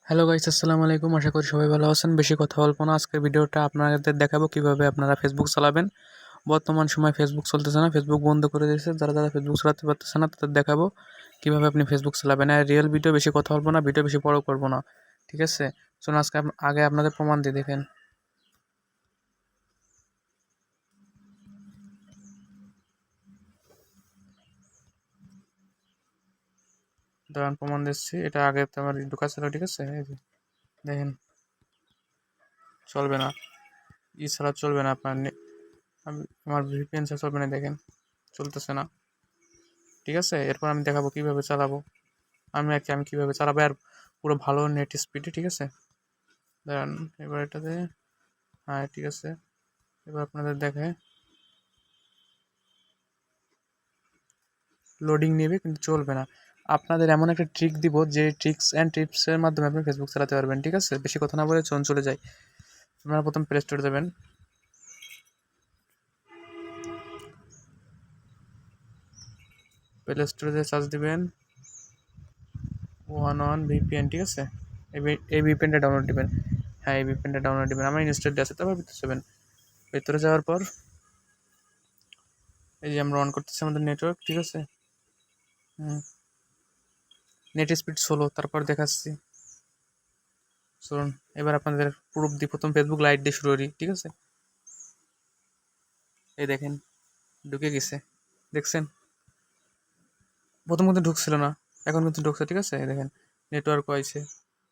Hello guys, আসসালামু আলাইকুম। আশা করি সবাই ভালো আছেন। বেশি কথা বলবো না, আজকের ভিডিওটা আপনাদের দেখাবো কিভাবে আপনারা ফেসবুক চালাবেন। বর্তমান সময় ফেসবুক চলতেছে না, ফেসবুক বন্ধ করে দিয়েছে। যারা ফেসবুক চালাতে পারতেছে না তাদের দেখাবো কিভাবে আপনি ফেসবুক চালাবেন। আর রিয়েল ভিডিও, বেশি কথা বলবো না, ভিডিও বেশি বড় করবো না, ঠিক আছে? চলুন আজকে আগে আপনাদের প্রমাণ দিয়ে দেখেন। দাঁড়ান, প্রমাণ দিচ্ছি। এটা আগে তো আমার ঢোকা ছিল, ঠিক আছে? এই যে দেখেন, চলবে না, ছাড়া চলবে না আপনার আমার ভিপিএন ছাড়া চলবে না। দেখেন, চলতেছে না, ঠিক আছে? এরপর আমি দেখাবো কিভাবে চালাবো। আমি কিভাবে চালাবো, আর পুরো ভালো নেট স্পিডে, ঠিক আছে? দাঁড়ান, এবার এটাতে, হ্যাঁ ঠিক আছে। এবার আপনাদের দেখায়, লোডিং নেবে কিন্তু চলবে না। আপনাদের এমন একটা ট্রিক দিব, যে ট্রিক্স অ্যান্ড টিপসের মাধ্যমে আপনি ফেসবুক চালাতে পারবেন, ঠিক আছে? বেশি কথা না বলে চলে যাই। আপনারা প্রথম প্লে স্টোরে যাবেন, প্লে স্টোরে সার্চ দিবেন ওয়ান ভিপিএন, ঠিক আছে? এই ভিপিএনটা ডাউনলোড দিবেন। হ্যাঁ, এই ভিপিএনটা ডাউনলোড দিবেন। আমার ইনস্টলড আছে। তারপর ভিতরে যাবেন। ভেতরে যাওয়ার পর এই যে আমরা অন করতেছি আমাদের নেটওয়ার্ক, ঠিক আছে? হুম, নেট স্পিড স্লো, তারপর দেখাচ্ছি। শুনুন, এবার আপনাদের প্রুফ দিই। প্রথম ফেসবুক লাইট দিয়ে শুরু করি, ঠিক আছে? এই দেখেন, ঢুকে গেছে, দেখছেন? প্রথম কিন্তু ঢুকছিল না, এখন কিন্তু ঢুকছে, ঠিক আছে? এই দেখেন, নেটওয়ার্ক হয়েছে।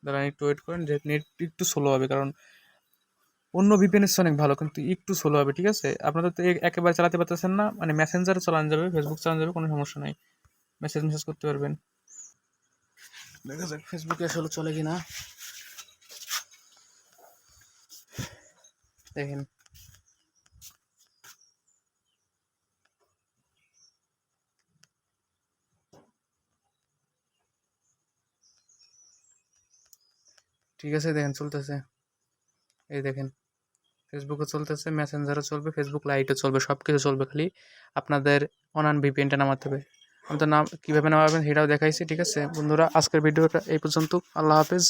দাঁড়ান, একটু ওয়েট করেন, যে নেট একটু স্লো হবে, কারণ অন্য ভিপিএন এর অনেক ভালো, কিন্তু একটু স্লো হবে, ঠিক আছে? আপনাদের তো একেবারে চালাতে পারতেছেন না, মানে মেসেঞ্জারে চালানো যাবে, ফেসবুক চালানো যাবে, কোনো সমস্যা নাই। মেসেজ করতে পারবেন। দেখা যাক ফেসবুকে আসলে চলে কিনা। দেখেন, ঠিক আছে, দেখেন চলতেছে। এই দেখেন, ফেসবুকে চলতেছে, মেসেঞ্জারও চলবে, ফেসবুক লাইটও চলবে, সব কিছু চলবে। খালি আপনাদের অনান ভিপিএনটা নামাতে হবে। আমি তো নাম কীভাবে নামাবেন সেটাও দেখাইছি, ঠিক আছে বন্ধুরা? আজকের ভিডিওটা এই পর্যন্ত। আল্লাহ হাফেজ।